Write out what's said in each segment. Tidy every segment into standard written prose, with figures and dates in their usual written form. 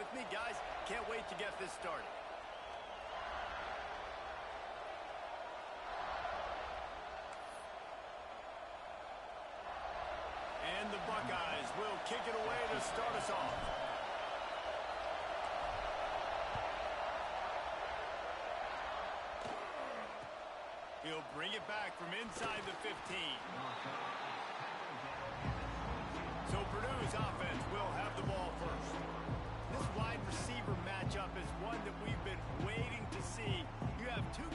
with me, guys? Can't wait to get this started. And the Buckeyes will kick it away to start us off. He'll bring it back from inside the 15. So Purdue's offense will have the ball first. This wide receiver matchup is one that we've been waiting to see. You have two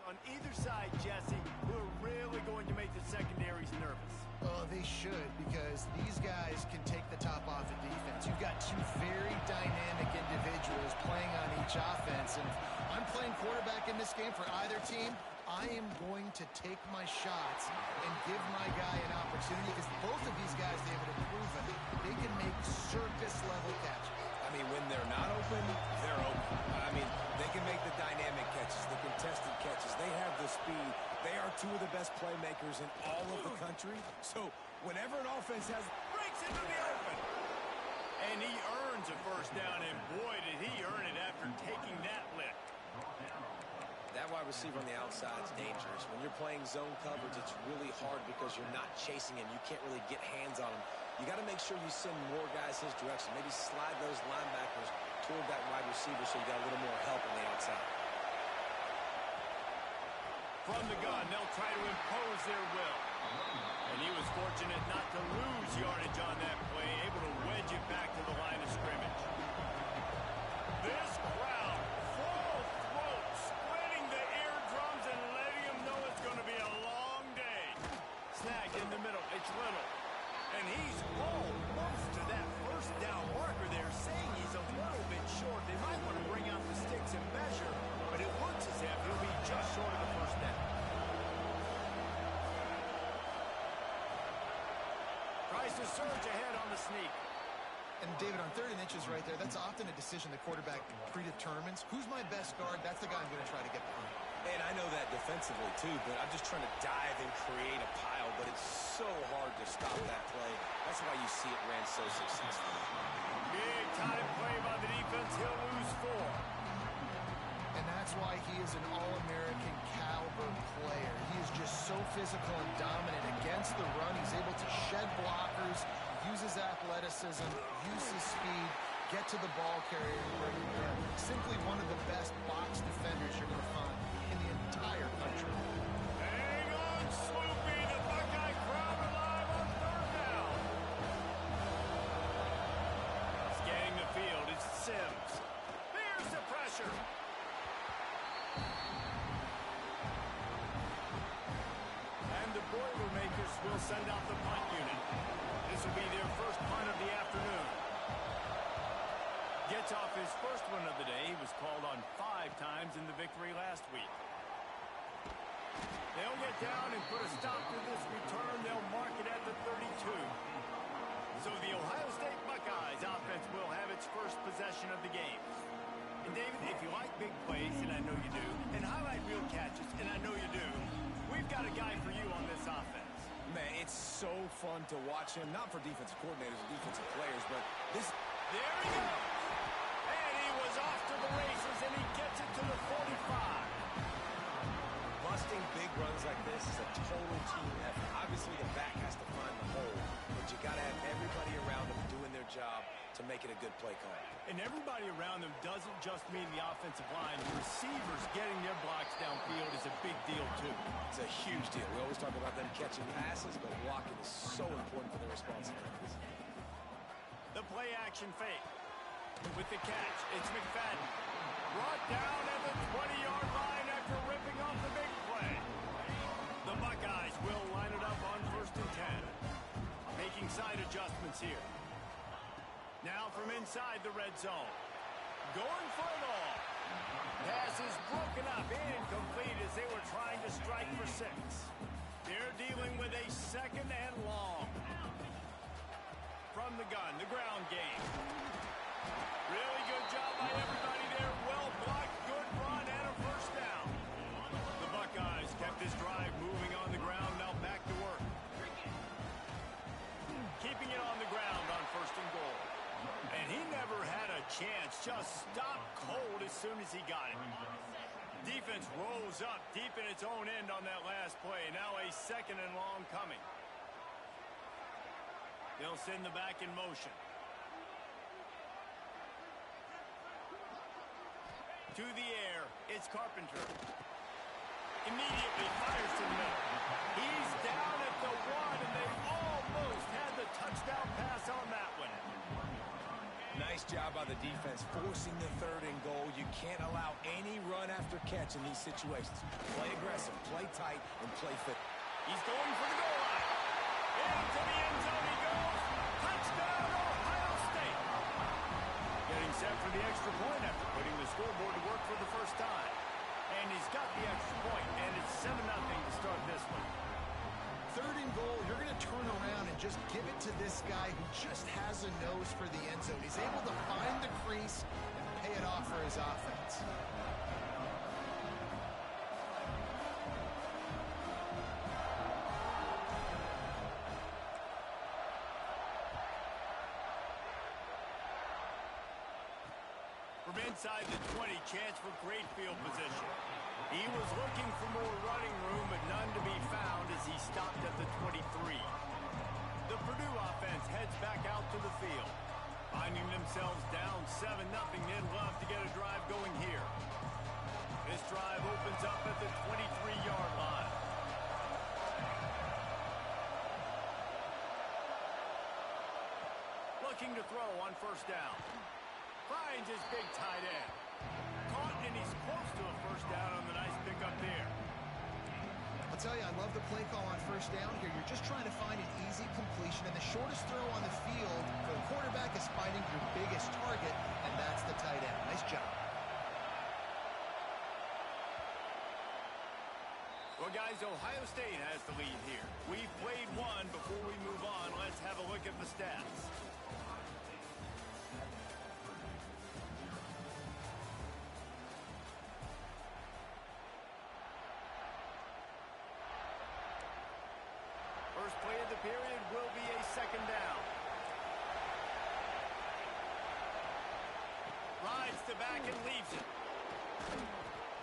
on either side, Jesse, who are really going to make the secondaries nervous. Oh, they should, because these guys can take the top off of defense. You've got two very dynamic individuals playing on each offense, and if I'm playing quarterback in this game for either team, I am going to take my shots and give my guy an opportunity, because both of these guys, David, have proven they can make circus-level catches. I mean, when they're not open, they're open. I mean, they can make the dynamic catches, the contested catches. They have the speed. They are two of the best playmakers in all of the country. So whenever an offense has... breaks into the open. And he earns a first down, and boy, did he earn it after taking that lift. That wide receiver on the outside is dangerous. When you're playing zone coverage, it's really hard because you're not chasing him. You can't really get hands on him. You got to make sure you send more guys his direction. Maybe slide those linebackers toward that wide receiver so you got a little more help on the outside. From the gun, they'll try to impose their will. And he was fortunate not to lose yardage on that play, able to wedge it back to the line of scrimmage. This crowd, full throat, splitting the eardrums and letting them know it's going to be a long day. Snagged in the middle, it's Little. And he's almost to that first down marker there, saying he's a little bit short. They might want to bring out the sticks and measure, but it looks as if he'll be just short of the first down. Tries to surge ahead on the sneak. And, David, on 3rd and inches right there, that's often a decision the quarterback predetermines. Who's my best guard? That's the guy I'm going to try to get behind. And I know that defensively, too, but I'm just trying to dive and create a pile, but it's so hard to stop that play. That's why you see it ran so successfully. Big time play by the defense. He'll lose 4. And that's why he is an All-American caliber player. He is just so physical and dominant against the run. He's able to shed blockers, use his athleticism, use his speed, get to the ball carrier. Simply one of the best box defenders you're going to find in the entire country. Hang on, Sloopy. The Buckeye crowd alive on 3rd down. Scanning the field, it's Sims. There's the pressure. And the Boilermakers will send out the punt unit. This will be their first punt of the afternoon. Gets off his first one of the day. He was called on 5 times in the victory last week. They'll get down and put a stop to this return. They'll mark it at the 32. So the Ohio State Buckeyes offense will have its first possession of the game. And David, if you like big plays, and I know you do, and highlight real catches, and I know you do, we've got a guy for you on this offense. Man, it's so fun to watch him, not for defensive coordinators and defensive players, but this... There he goes. And he was off to the races, and he gets it to the 45. Busting big runs like this is a total team effort. Obviously, the back has to find the hole, but you got to have everybody around them doing their job to make it a good play call. And everybody around them doesn't just mean the offensive line. The receivers getting their blocks downfield is a big deal, too. It's a huge deal. We always talk about them catching passes, but blocking is so important for their responsibilities. The play-action fake. With the catch, it's McFadden. Brought down at the 20-yard line after ripping off the big play. The Buckeyes will line it up on 1st and 10. Making side adjustments here. Now from inside the red zone. Going for it all. Pass is broken up, incomplete as they were trying to strike for 6. They're dealing with a 2nd and long. From the gun, the ground game. Really good job by everybody there. Well blocked, good run, and a first down. The Buckeyes just stopped cold as soon as he got it. Defense rolls up deep in its own end on that last play. Now a second and long coming. They'll send the back in motion. To the air, it's Carpenter. Immediately fires to the middle. He's down at the 1, and they almost had the touchdown pass on that one. Nice job by the defense forcing the third and goal. You can't allow any run after catch in these situations. Play aggressive, play tight, and play fit. He's going for the goal line. Into the end zone he goes. Touchdown, Ohio State. Getting set for the extra point after putting the scoreboard to work for the first time. And he's got the extra point, and it's 7-0 to start this one. Third and goal, you're going to turn around and just give it to this guy who just has a nose for the end zone. He's able to find the crease and pay it off for his offense. From inside the 20, chance for great field position. He was looking for more running room, but none to be found as he stopped at the 23. The Purdue offense heads back out to the field. Finding themselves down 7-0, they'd love to get a drive going here. This drive opens up at the 23-yard line. Looking to throw on first down. Finds his big tight end. Caught, and he's close to a first down on the nice pickup there. I'll tell you, I love the play call on first down here. You're just trying to find an easy completion, and the shortest throw on the field for the quarterback is finding your biggest target, and that's the tight end. Nice job. Well, guys, Ohio State has the lead here. We've played one. Before we move on, let's have a look at the stats. First play of the period will be a second down. Rides the back and leaves it.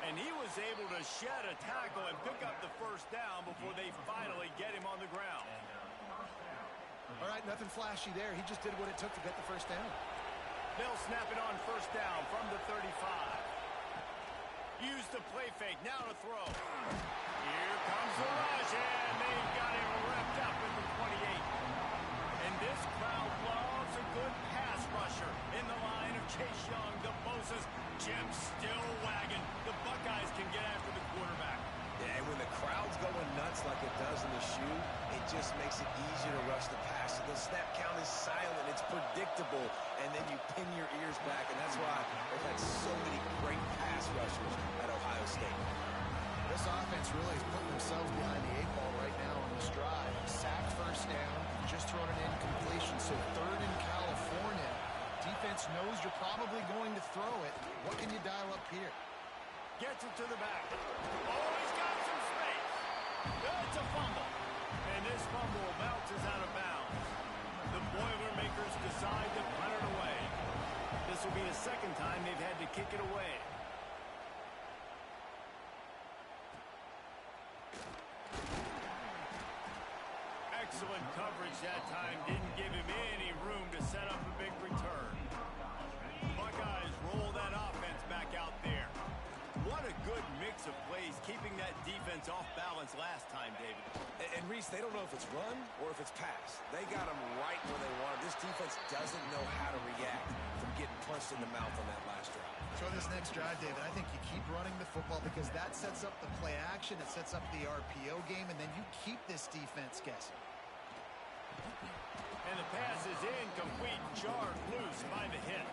And he was able to shed a tackle and pick up the first down before they finally get him on the ground. All right, nothing flashy there. He just did what it took to get the first down. They'll snap it on first down from the 35. Use the play fake, now to throw. Here comes the rush, and they've got him wrapped up at the 28. And this crowd loves a good pass rusher in the line of Chase Young. The Bosa's Jim still wagging. The Buckeyes can get after the quarterback. Yeah, and when the crowd's going nuts like it does in the shoe, it just makes it easier to rush the pass. So the snap count is silent, it's predictable, and then you pin your ears back, and that's why they've had so many great pass rushers at Ohio State. This offense really is putting themselves behind the 8 ball right now on this drive. Sacked first down, just thrown an incompletion, so third in California. Defense knows you're probably going to throw it. What can you dial up here? Gets it to the back. Oh, he's got some space. It's a fumble. And this fumble bounces out of bounds. The Boilermakers decide to punt it away. This will be the second time they've had to kick it away. Excellent coverage that time. Didn't give him any room to set up a big return. Buckeyes roll that offense back out there. What a good mix of plays, keeping that defense off balance last time, David. And Reese, they don't know if it's run or if it's pass. They got them right where they want them. This defense doesn't know how to react from getting punched in the mouth on that last drive. So on this next drive, David, I think you keep running the football because that sets up the play action, it sets up the RPO game, and then you keep this defense guessing. And the pass is incomplete, jarred loose by the hit.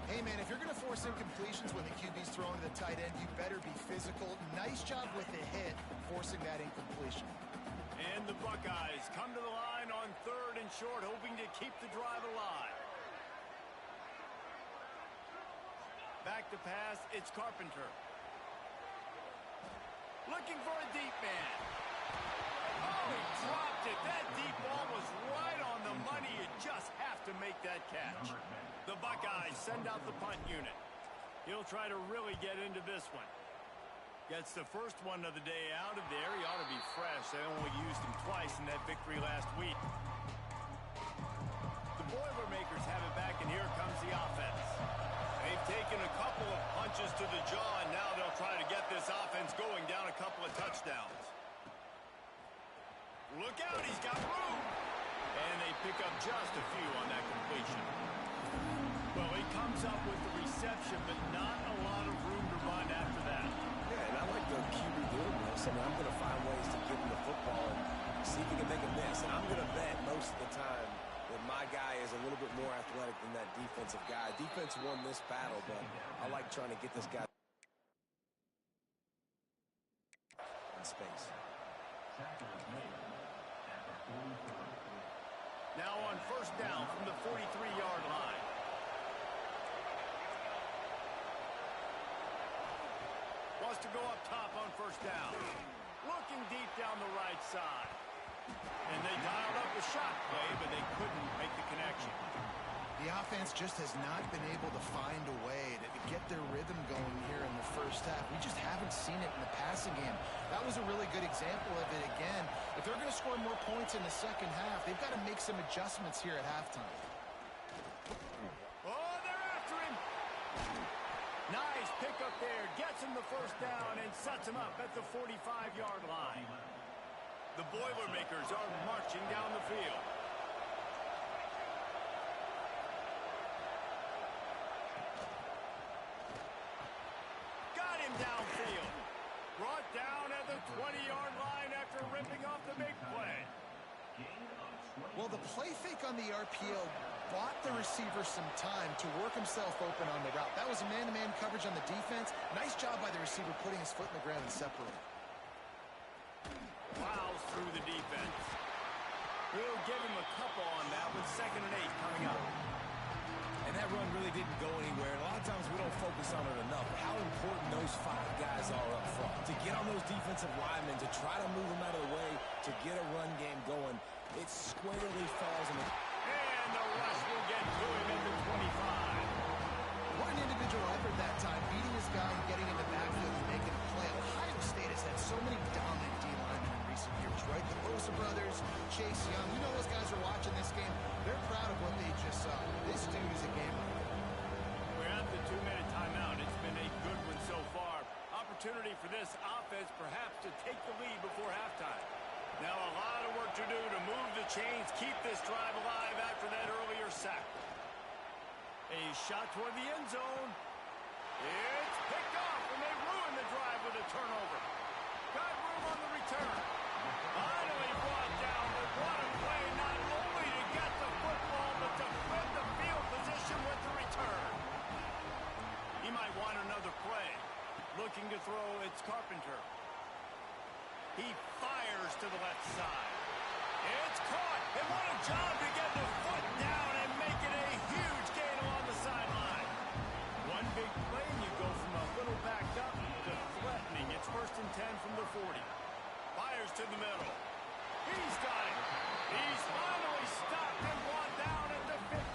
Hey, man, if you're going to force incompletions when the QB's throwing to the tight end, you better be physical. Nice job with the hit, forcing that incompletion. And the Buckeyes come to the line on third and short, hoping to keep the drive alive. Back to pass, it's Carpenter. Looking for a deep man. Oh, he dropped it. That deep ball was right on the money. You just have to make that catch. The Buckeyes send out the punt unit. He'll try to really get into this one. Gets the first one of the day out of there. He ought to be fresh. They only used him twice in that victory last week. The Boilermakers have it back, and here comes the offense. They've taken a couple of punches to the jaw, and now they'll try to get this offense going down a couple of touchdowns. Look out, he's got room. And they pick up just a few on that completion. Well, he comes up with the reception, but not a lot of room to run after that. Yeah, and I like the QB doing this. I mean, I'm going to find ways to give him the football and see if he can make a miss. And I'm going to bet most of the time that my guy is a little bit more athletic than that defensive guy. Defense won this battle, but I like trying to get this guy in space. Now on first down from the 43-yard line. Wants to go up top on first down. Looking deep down the right side. And they dialed up a shot play, but they couldn't make the connection. The offense just has not been able to find a way to get their rhythm going here in the first half. We just haven't seen it in the passing game. That was a really good example of it again. If they're going to score more points in the second half, they've got to make some adjustments here at halftime. Oh, they're after him. Nice pickup there. Gets him the first down and sets him up at the 45-yard line. The Boilermakers are marching down the field. Got him downfield. Brought down at the 20-yard line after ripping off the big play. Well, the play fake on the RPO bought the receiver some time to work himself open on the route. That was a man-to-man coverage on the defense. Nice job by the receiver putting his foot in the ground and separating. Plows through the defense. We'll give him a couple on that with 2nd and 8 coming up. And that run really didn't go anywhere. And a lot of times we don't focus on it enough. How important those 5 guys are up front. To get on those defensive linemen, to try to move them out of the way, to get a run game going. It squarely falls in the... And the rush will get to him at the 25. What an individual effort that time, beating his guy and getting in the backfield and making a play. Ohio State has had so many dominant D-linemen in recent years, right? The Bosa brothers, Chase Young. You know those guys are watching this game. They're proud of what they just saw. This dude is a gamer. We're at the 2-minute timeout. It's been a good one so far. Opportunity for this offense perhaps to take the lead before halftime. Now a lot of work to do to move the chains, keep this drive alive after that earlier sack. A shot toward the end zone. It's picked off, and they ruin the drive with a turnover. Got room on the return. Finally brought down, but what a play, not only to get the football, but to flip the field position with the return. He might want another play. Looking to throw, it's Carpenter. He fires to the left side. It's caught. And what a job to get the foot down and make it a huge gain along the sideline. One big play, and you go from a little backed up to threatening. It's 1st and 10 from the 40. Fires to the middle. He's got it. He's finally stopped and brought down at the 15.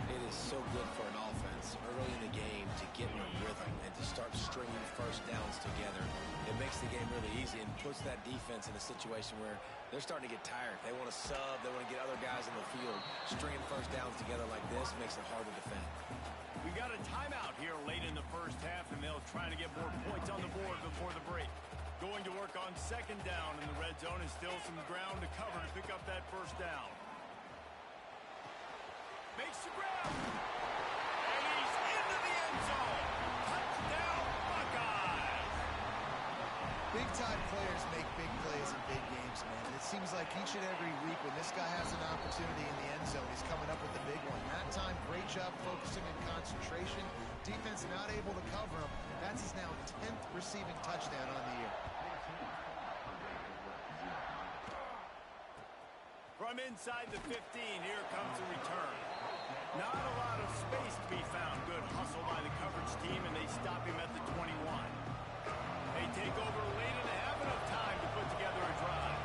It is so good for an offense early in the game to get in a rhythm and to start stringing first downs together. It makes the game really easy and puts that defense in a situation where they're starting to get tired. They want to sub. They want to get other guys in the field. Stringing first downs together like this makes it hard to defend. We got a timeout here late in the first half, and they'll try to get more points on the board before the break. Going to work on 2nd down in the red zone, and still some ground to cover to pick up that first down. Makes the grab. And he's into the end zone. Touchdown, Buckeyes. Big-time players make big plays in big games, man. And it seems like each and every week when this guy has an opportunity in the end zone, he's coming up with a big one. That time, great job focusing and concentration. Defense not able to cover him. That's his now 10th receiving touchdown on the year. From inside the 15, here comes the return. Not a lot of space to be found. Good hustle by the coverage team, and they stop him at the 21. They take over late and have enough time to put together a drive.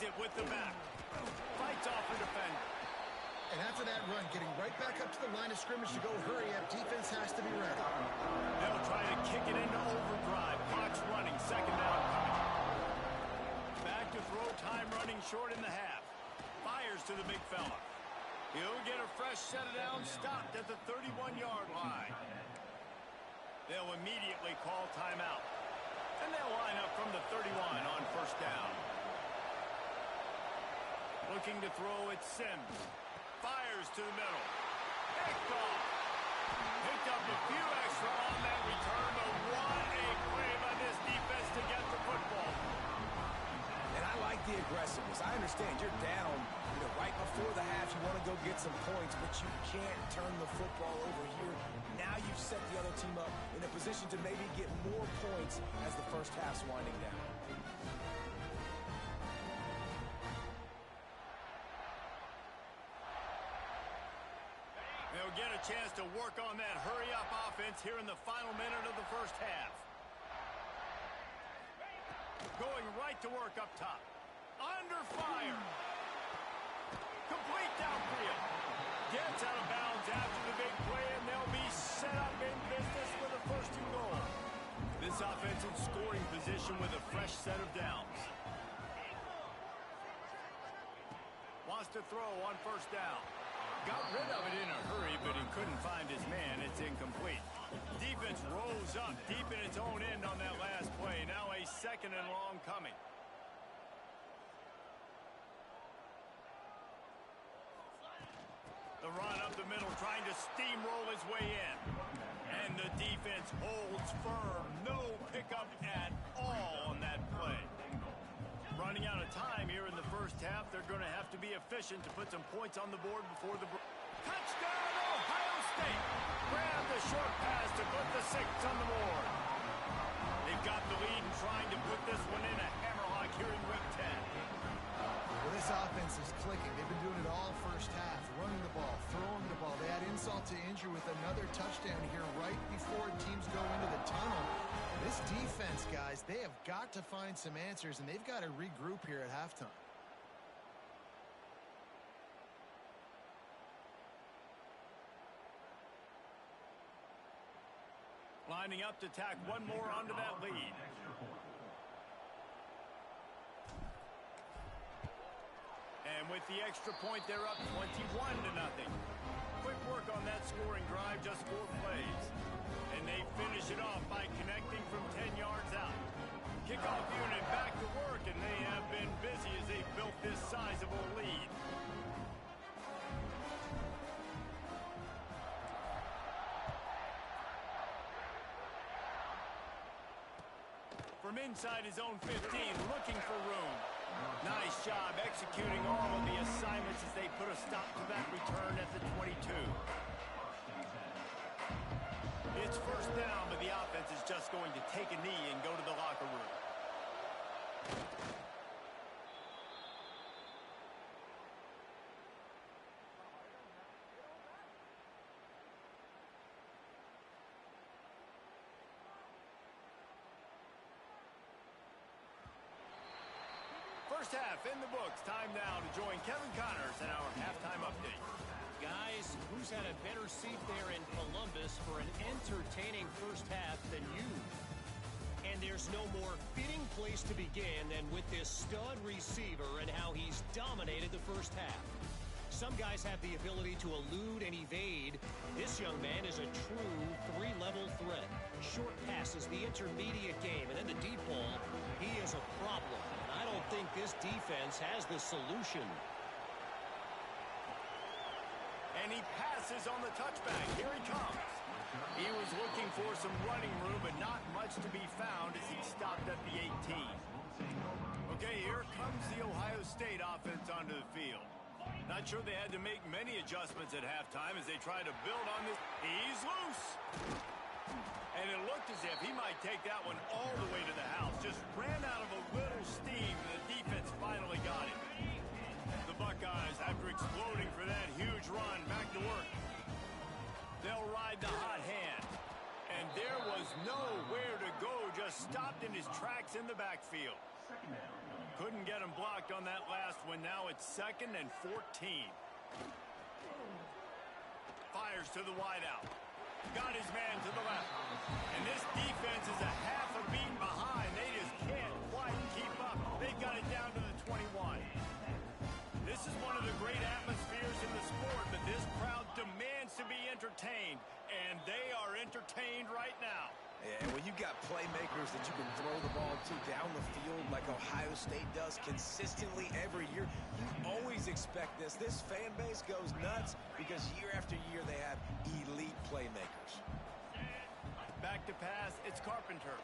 it with the back. Fights off the defender. And after that run, getting right back up to the line of scrimmage to go hurry up, defense has to be ready. They'll try to kick it into overdrive. Clock's running. Second down coming. Back to throw. Time running short in the half. Fires to the big fella. He'll get a fresh set of downs stopped at the 31-yard line. They'll immediately call timeout. And they'll line up from the 31 on first down. Looking to throw it, Sims. Fires to the middle. Picked off. Picked up a few extra on that return, but what a play by this defense to get the football. And I like the aggressiveness. I understand you're down, right before the half. You want to go get some points, but you can't turn the football over here. Now you've set the other team up in a position to maybe get more points as the first half's winding down. They'll get a chance to work on that hurry-up offense here in the final minute of the first half. Going right to work up top. Under fire. Complete downfield. Gets out of bounds after the big play, and they'll be set up in business for the first and goal. This offense in scoring position with a fresh set of downs. Wants to throw on first down. Got rid of it in a hurry, but he couldn't find his man. It's incomplete. Defense rolls up deep in its own end on that last play. Now a second and long coming. The run up the middle, trying to steamroll his way in. And the defense holds firm. No pickup at all on that play. Running out of time here in the first half. They're going to have to be efficient to put some points on the board before the break. Touchdown, Ohio State! Grab the short pass to put the 6 on the board. They've got the lead and trying to put this one in a hammerlock here in Rip 10. Well, this offense is clicking. They've been doing it all first half. Running the ball, throwing the ball. They add insult to injury with another touchdown here right before teams go into the tunnel. This defense, guys, they have got to find some answers, and they've got to regroup here at halftime. Lining up to tack one more onto that lead. And with the extra point, they're up 21-0. Quick work on that scoring drive, just 4 plays. And they finish it off by connecting from 10 yards out. Kickoff unit back to work, and they have been busy as they built this sizable lead. From inside his own 15, looking for room. Nice job executing all of the assignments as they put a stop to that return at the 22. It's first down, but the offense is just going to take a knee and go to the locker room. First half in the books. Time now to join Kevin Connors in our halftime update. Guys, who's had a better seat there in Columbus for an entertaining first half than you? And there's no more fitting place to begin than with this stud receiver and how he's dominated the first half. Some guys have the ability to elude and evade. This young man is a true 3-level threat. Short passes, the intermediate game, and then the deep ball. He is a problem. And I don't think this defense has the solution. And he passes on the touchback. Here he comes. He was looking for some running room, but not much to be found as he stopped at the 18. Okay, here comes the Ohio State offense onto the field. Not sure they had to make many adjustments at halftime as they tried to build on this. He's loose. And it looked as if he might take that one all the way to the house. Just ran out of a little steam, and the defense finally got him. The Buckeyes, after exploding for that huge run, back to work. They'll ride the hot hand. And there was nowhere to go, just stopped in his tracks in the backfield. Couldn't get him blocked on that last one. Now it's 2nd and 14. Fires to the wideout. Got his man to the left. And this defense is a half a beat behind. They just can't quite keep up. They've got it down to the 21. This is one of the great atmospheres in the sport, but this crowd demands to be entertained, and they are entertained right now. Yeah, and when you got playmakers that you can throw the ball to down the field like Ohio State does consistently every year, you always expect this. This fan base goes nuts because year after year they have elite playmakers. Back to pass, it's Carpenter.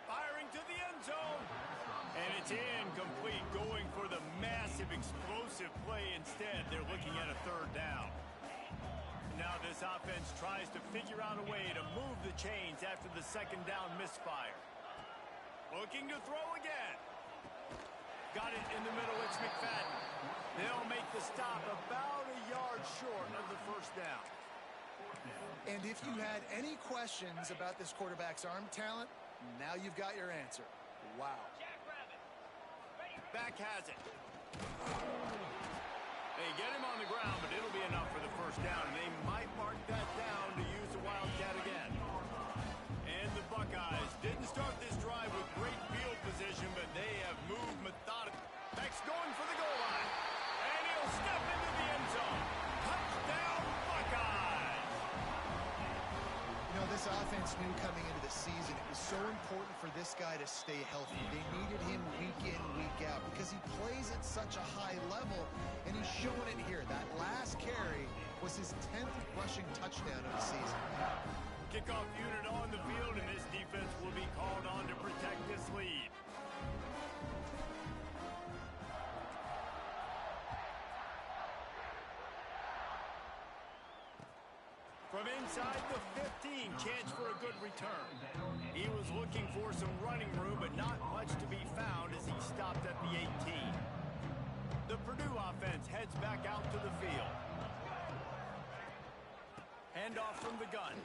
Firing to the end zone. And it's incomplete, going for the massive explosive play instead. They're looking at a 3rd down. Now this offense tries to figure out a way to move the chains after the 2nd down misfire. Looking to throw again. Got it in the middle, it's McFadden. They'll make the stop about a yard short of the 1st down. And if you had any questions about this quarterback's arm talent, now you've got your answer. Wow. Back has it. They get him on the ground, but it'll be enough for the 1st down, and they might mark that down to use the Wildcat again. And the Buckeyes didn't start this drive with great field position, but they have moved methodically. Beck's going for the goal line, and he'll step into the end zone. Touchdown, Buckeyes! You know, this offense knew coming into the season it was so important for this guy to stay healthy. They needed him week in, week out because he plays at such a high level, and he's showing it here. That last carry was his 10th rushing touchdown of the season. Kickoff unit on the field, and this defense will be called on to protect this lead. From inside the 15, chance for a good return. He was looking for some running room, but not much to be found as he stopped at the 18. The Purdue offense heads back out to the field. Handoff from the gun.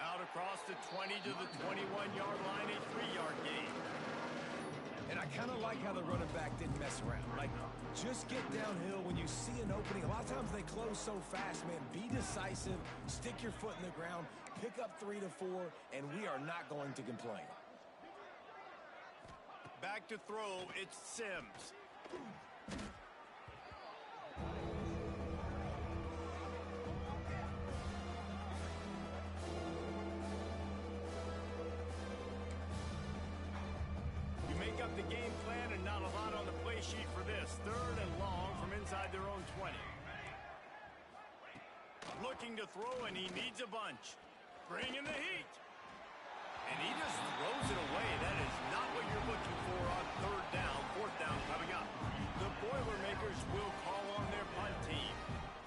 Out across the 20 to the 21-yard line, a 3-yard gain. And I kind of like how the running back didn't mess around. Like, just get downhill when you see an opening. A lot of times they close so fast, man. Be decisive, stick your foot in the ground, pick up 3 to 4, and we are not going to complain. Back to throw, it's Sims. Up the game plan and not a lot on the play sheet for this. 3rd and long from inside their own 20. Looking to throw, and he needs a bunch. Bringing the heat. And he just throws it away. That is not what you're looking for on 3rd down. 4th down coming up. The Boilermakers will call on their punt team.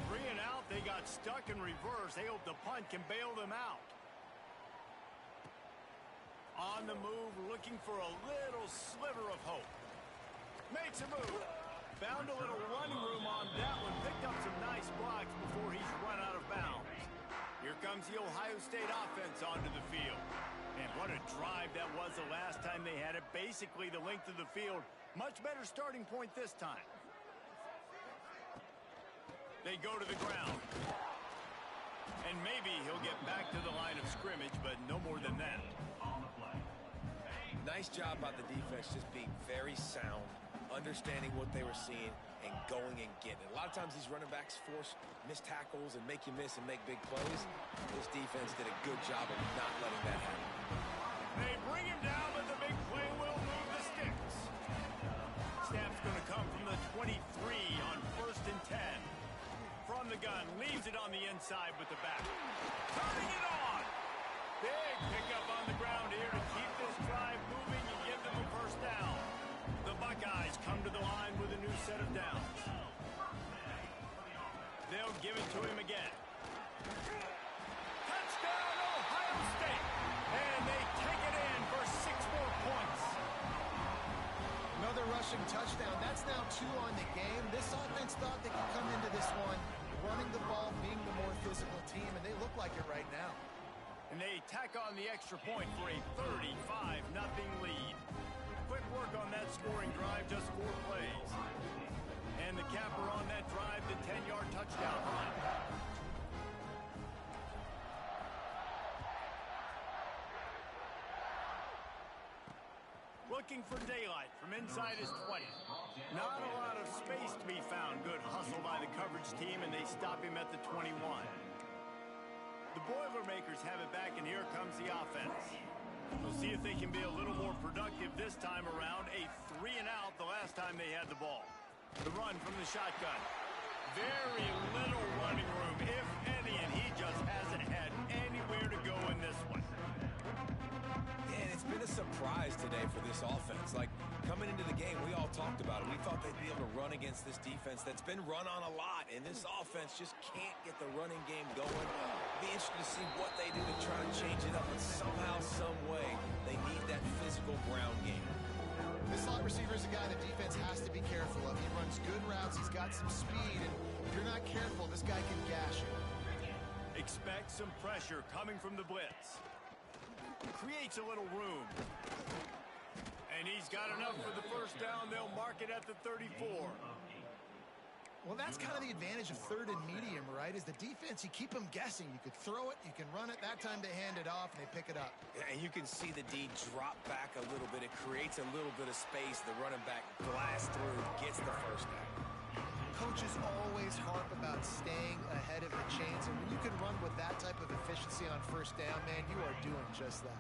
3 and out, they got stuck in reverse. They hope the punt can bail them out. On the move, looking for a little sliver of hope. Makes a move. Found a little running room on that one. Picked up some nice blocks before he's run out of bounds. Here comes the Ohio State offense onto the field. And what a drive that was the last time they had it. Basically the length of the field. Much better starting point this time. They go to the ground. And maybe he'll get back to the line of scrimmage, but no more than that. Nice job by the defense, just being very sound, understanding what they were seeing, and going and getting it. A lot of times these running backs force missed tackles and make you miss and make big plays. This defense did a good job of not letting that happen. They bring him down, but the big play will move the sticks. Snap's going to come from the 23 on 1st and 10. From the gun, leaves it on the inside with the back. Turning it on! Big pickup on the ground here to keep this drive moving and give them a 1st down. The Buckeyes come to the line with a new set of downs. They'll give it to him again. Touchdown, Ohio State! And they take it in for 6 more points. Another rushing touchdown. That's now 2 on the game. This offense thought they could come into this one running the ball, being the more physical team, and they look like it right now. And they tack on the extra point for a 35-0 lead. Quick quick work on that scoring drive, just 4 plays. And the capper on that drive, the 10-yard touchdown run. Looking for daylight from inside his 20. Not a lot of space to be found. Good hustle by the coverage team, and they stop him at the 21. The Boilermakers have it back, and here comes the offense. We'll see if they can be a little more productive this time around. A 3-and-out the last time they had the ball. The run from the shotgun. Very little running room, if any, and he just hasn't had anywhere to go in this one. And it's been a surprise today for this offense. Like, coming into the game, we all talked about it. We thought they'd be able to run against this defense that's been run on a lot, and this offense just can't get the running game going. Be interested to see what they do to try to change it up, but somehow, some way, they need that physical ground game. This slot receiver is a guy the defense has to be careful of. He runs good routes. He's got some speed, and if you're not careful, this guy can gash you. Expect some pressure coming from the blitz. Creates a little room. And he's got enough for the first down. They'll mark it at the 34. Well, that's kind of the advantage of third and medium, right? Is the defense, you keep them guessing. You could throw it, you can run it. That time they hand it off, and they pick it up. And you can see the D drop back a little bit. It creates a little bit of space. The running back blasts through, gets the first down. Coaches always harp about staying ahead of the chains, and when you can run with that type of efficiency on first down, man, you are doing just that.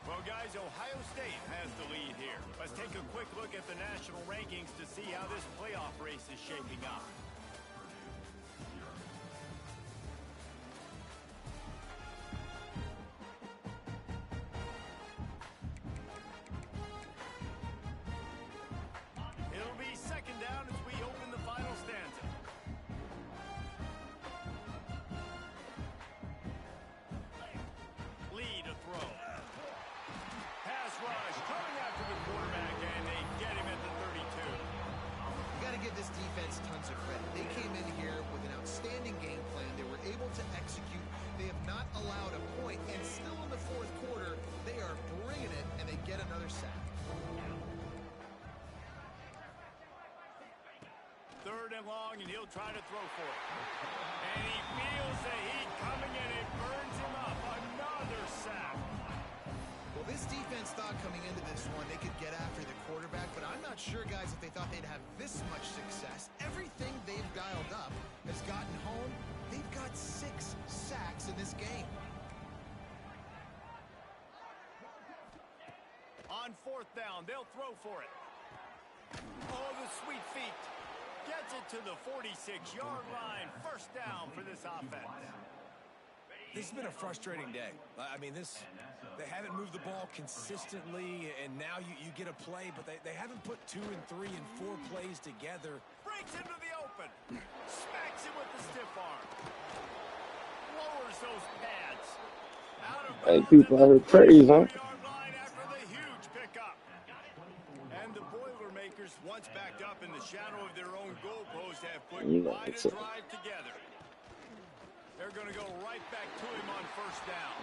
Well, guys, Ohio State has the lead here. Let's take a quick look at the national rankings to see how this playoff race is shaping up. It'll be second down as we open the final stanza. Lee to throw. Pass rush coming after the quarterback, and they get him at the 32. You got to give this defense tons of credit. They came in here with an outstanding game plan. They were able to execute. They have not allowed a point, and still in the fourth quarter, they are bringing it, and they get another sack. Third and long, and he'll try to throw for it. And he feels the heat coming, and it burns him up. Another sack. Well, this defense thought coming into this one they could get after the quarterback, but I'm not sure, guys, if they thought they'd have this much success. Everything they've dialed up has gotten home. They've got 6 sacks in this game. On fourth down, they'll throw for it. Oh, the sweet feet. Gets it to the 46-yard line. First down for this offense. This has been a frustrating day. I mean, they haven't moved the ball consistently, and now you get a play, but they haven't put 2 and 3 and 4 plays together. Breaks into the open. Smacks him with the stiff arm. Lowers those pads. Out of Hey, bounds people at out the here crazy, huh? 34-yard line after the huge pickup. And the Boilermakers, once backed up in the shadow of their own goalpost, have put You know, quite it's a a- drive together. They're going to go right back to him on first down.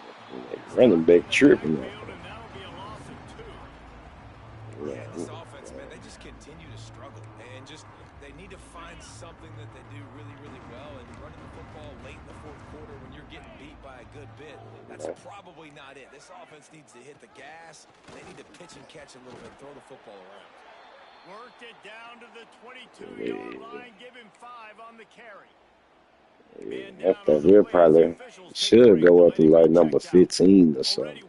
Running back tripping. Field, and that'll be a loss of 2. Yeah, this offense, man, they just continue to struggle. And they need to find something that they do really, really well. And running the football late in the fourth quarter when you're getting beat by a good bit, that's probably not it. This offense needs to hit the gas. They need to pitch and catch a little bit, throw the football around. Worked it down to the 22-yard line. Give him 5 on the carry. I think we'll probably should go up to like number 15 or something.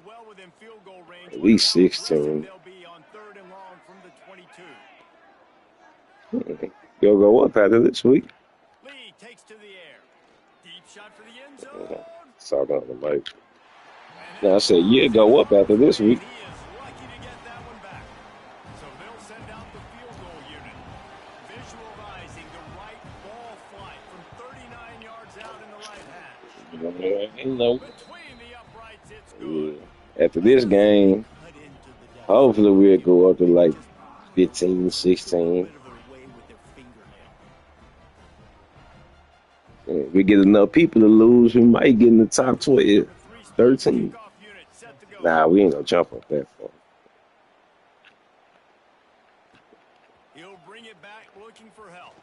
At least 16. You'll go up after this week. Lee takes to the air. Deep shot for the end zone. Talking on the mic. Now I said, yeah, go up after this week. He is lucky to get that one back. So they'll send out the field goal unit. Visualizing the right ball flight from 39 yards out in the right hash. You know, Between the uprights, it's good. after this game, Cut into the dot. hopefully we'll go up to like 15, 16. Bit of a way with their fingernail. If we get enough people to lose, we might get in the top 12, 13. Kickoff unit Nah, we ain't gonna jump up that far. He'll bring it back looking for help.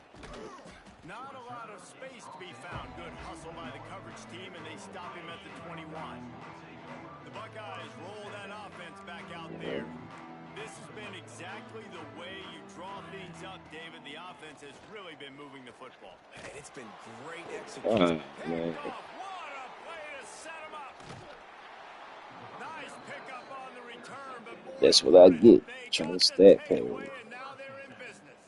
Not a lot of space to be found. Good hustle by the coverage team, and they stop him at the 21. The Buckeyes roll that offense back out there. This has been exactly the way you draw things up, David. The offense has really been moving the football. And it's been great execution. Man. What a play to set him up. Nice pickup on the return, but That's what I get. Trying to stack him. now they're in business.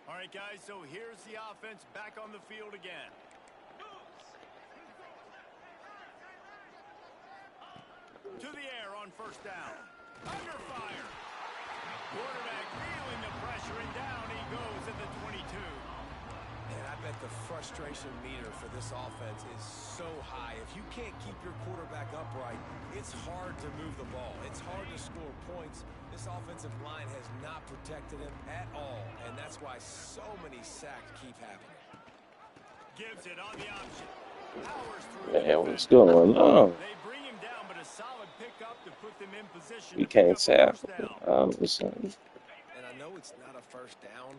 All right, guys, so here's the offense back on the field again. To the air on first down. Under fire. Quarterback feeling the pressure, and down he goes at the 22. And I bet the frustration meter for this offense is so high. If you can't keep your quarterback upright, it's hard to move the ball. It's hard to score points. This offensive line has not protected him at all, and that's why so many sacks keep happening. Gives it on the option. Powers through. Man, what's going on? They bring him down, but a solid pickup to put them in position. We can't tackle. All of a sudden. And I know it's not a first down,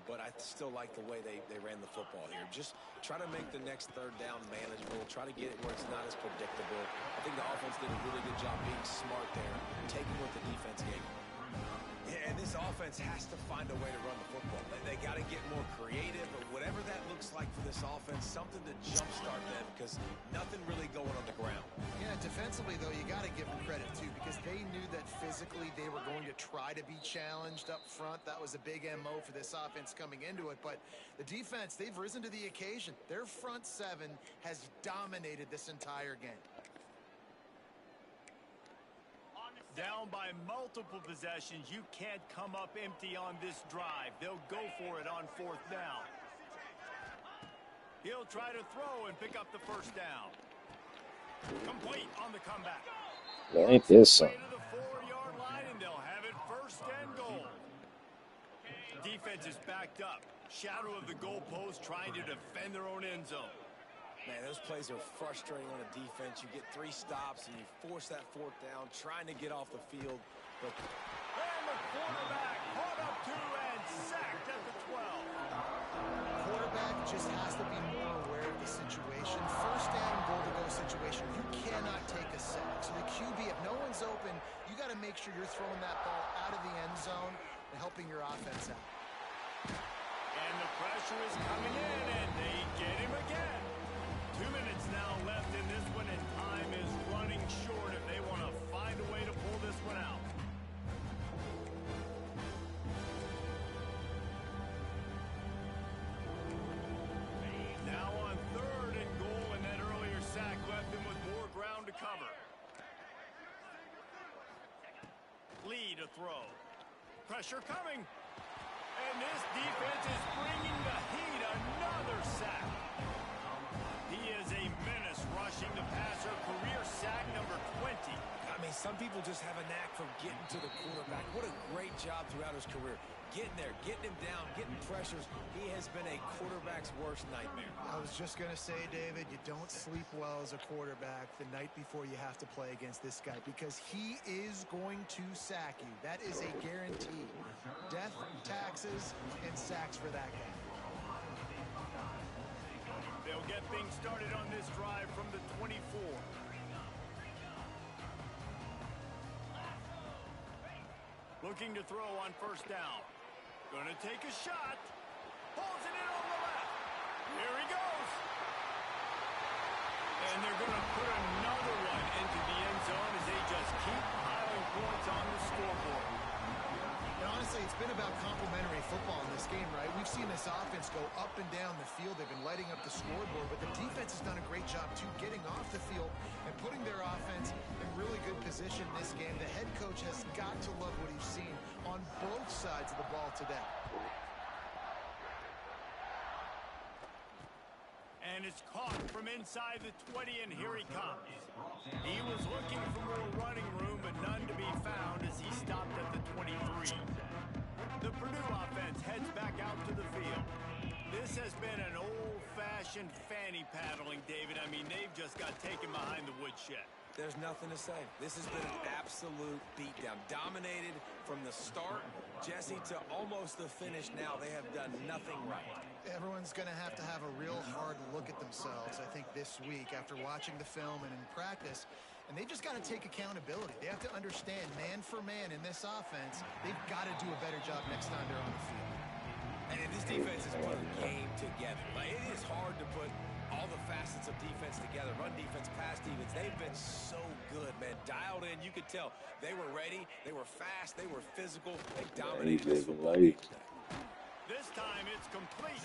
but I still like the way they ran the football here. Just try to make the next third down manageable. Try to get it where it's not as predictable. I think the offense did a really good job being smart there, taking what the defense gave them. Yeah, and this offense has to find a way to run the football. They got to get more creative, but whatever that looks like for this offense, something to jumpstart them because nothing really going on the ground. Yeah, defensively, though, you got to give them credit, too, because they knew that physically they were going to try to be challenged up front. That was a big MO for this offense coming into it. But the defense, they've risen to the occasion. Their front seven has dominated this entire game. Down by multiple possessions, you can't come up empty on this drive. They'll go for it on fourth down. He'll try to throw and pick up the first down. Complete on the comeback. Ain't this something? To the 4-yard line, and they'll have it first and goal. Defense is backed up. Shadow of the goalpost, trying to defend their own end zone. Man, those plays are frustrating on a defense. You get 3 stops and you force that fourth down, trying to get off the field. But and the quarterback caught up to and sacked at the 12. Quarterback just has to be more aware of the situation. First down, goal-to-go situation. You cannot take a sack. So the QB, if no one's open, you got to make sure you're throwing that ball out of the end zone and helping your offense out. And the pressure is coming in, and they get him again. 2 minutes now left in this one, and time is running short if they want to find a way to pull this one out. Now on third and goal, and that earlier sack left him with more ground to cover. Lee to throw. Pressure coming. And this defense is bringing the heat. Another sack. He is a menace rushing the passer. Career sack number 20. I mean, some people just have a knack for getting to the quarterback. What a great job throughout his career. Getting there, getting him down, getting pressures. He has been a quarterback's worst nightmare. I was just going to say, David, you don't sleep well as a quarterback the night before you have to play against this guy because he is going to sack you. That is a guarantee. Death, taxes, and sacks for that guy. They'll get things started on this drive from the 24. Looking to throw on first down. Gonna take a shot. Pulls it in on the left. Here he goes. And they're gonna put another one into the end zone as they just keep piling points on the scoreboard. And honestly, it's been about complementary football in this game, right? We've seen this offense go up and down the field. They've been lighting up the scoreboard, but the defense has done a great job, too, getting off the field and putting their offense in really good position in this game. The head coach has got to love what he's seen on both sides of the ball today. And it's caught from inside the 20, and here he comes. He was looking for more running room, but none to be found as he stopped at the 23. The Purdue offense heads back out to the field. This has been an old-fashioned fanny paddling, David. I mean, they've just got taken behind the woodshed. There's nothing to say. This has been an absolute beatdown. Dominated from the start, Jesse, to almost the finish now. They have done nothing right. Everyone's going to have a real hard look at themselves, I think, this week after watching the film and in practice. And they've just got to take accountability. They have to understand, man for man in this offense, they've got to do a better job next time they're on the field. And this defense has put a game together. Like, it is hard to put all the facets of defense together. Run defense, pass defense. They've been so good, man. Dialed in. You could tell they were ready. They were fast. They were physical. They dominated this football game. This time it's complete.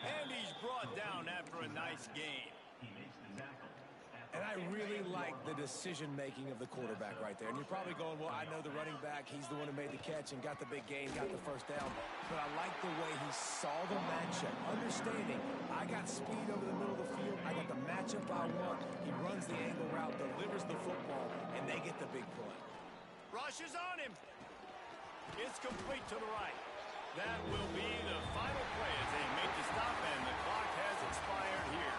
And he's brought down after a nice game. And I really like the decision-making of the quarterback right there. And you're probably going, well, I know the running back. He's the one who made the catch and got the big gain, got the first down. But I like the way he saw the matchup, understanding I got speed over the middle of the field. I got the matchup I want. He runs the angle route, delivers the football, and they get the big play. Rush is on him. It's complete to the right. That will be the final play as they make the stop, and the clock has expired here.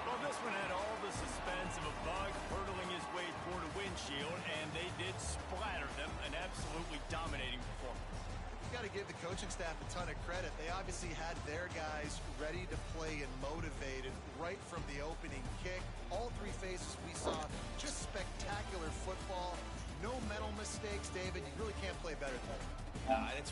Well, this one had all the suspense of a bug hurtling his way toward a windshield, and they did splatter them. An absolutely dominating performance. You got to give the coaching staff a ton of credit. They obviously had their guys ready to play and motivated right from the opening kick. All three phases we saw, just spectacular football. No mental mistakes, David. You really can't play better than that. It's